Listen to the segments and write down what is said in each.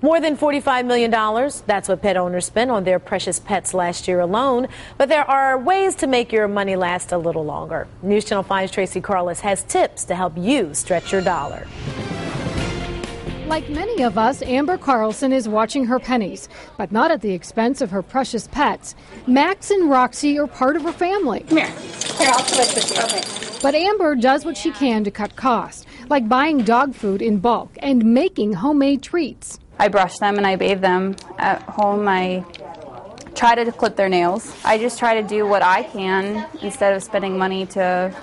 More than $45 million. That's what pet owners spent on their precious pets last year alone. But there are ways to make your money last a little longer. News Channel 5's Tracy Carloss has tips to help you stretch your dollar. Like many of us, Amber Carlson is watching her pennies, but not at the expense of her precious pets. Max and Roxy are part of her family. Come here. Here, I'll switch with you. Okay. But Amber does what she can to cut costs, like buying dog food in bulk and making homemade treats. I brush them and I bathe them. At home, I try to clip their nails. I just try to do what I can instead of spending money to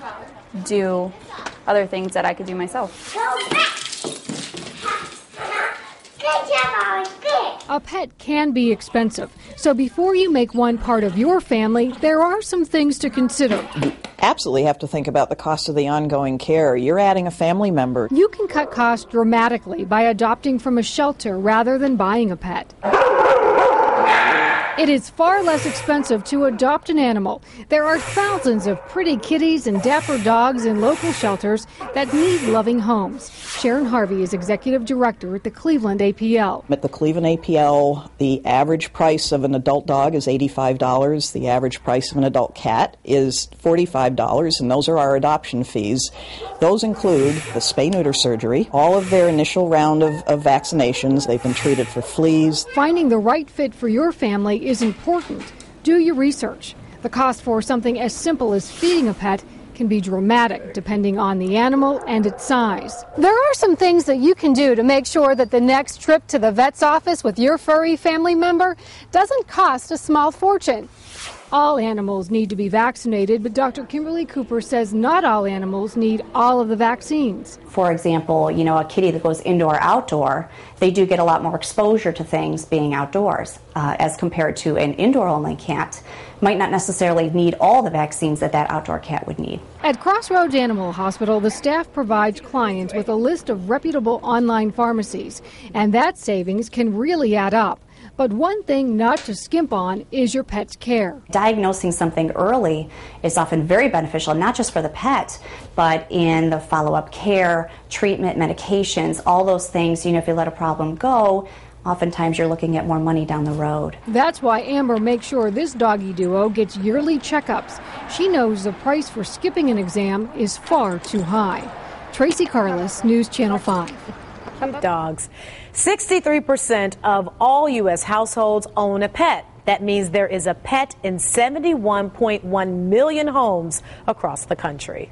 do other things that I could do myself. A pet can be expensive, so before you make one part of your family, there are some things to consider. You absolutely have to think about the cost of the ongoing care. You're adding a family member. You can cut costs dramatically by adopting from a shelter rather than buying a pet. It is far less expensive to adopt an animal. There are thousands of pretty kitties and dapper dogs in local shelters that need loving homes. Sharon Harvey is executive director at the Cleveland APL. At the Cleveland APL, the average price of an adult dog is $85. The average price of an adult cat is $45, and those are our adoption fees. Those include the spay-neuter surgery, all of their initial round of vaccinations. They've been treated for fleas. Finding the right fit for your family is important. Do your research. The cost for something as simple as feeding a pet can be dramatic depending on the animal and its size. There are some things that you can do to make sure that the next trip to the vet's office with your furry family member doesn't cost a small fortune. All animals need to be vaccinated, but Dr. Kimberly Cooper says not all animals need all of the vaccines. For example, a kitty that goes indoor-outdoor, they do get a lot more exposure to things being outdoors as compared to an indoor-only cat. Might not necessarily need all the vaccines that outdoor cat would need. At Crossroads Animal Hospital, the staff provides clients with a list of reputable online pharmacies, and that savings can really add up. But one thing not to skimp on is your pet's care. Diagnosing something early is often very beneficial, not just for the pet, but in the follow-up care, treatment, medications, all those things. If you let a problem go, oftentimes you're looking at more money down the road. That's why Amber makes sure this doggy duo gets yearly checkups. She knows the price for skipping an exam is far too high. Tracy Carloss, News Channel 5. Dogs. 63% of all U.S. households own a pet. That means there is a pet in 71.1 million homes across the country.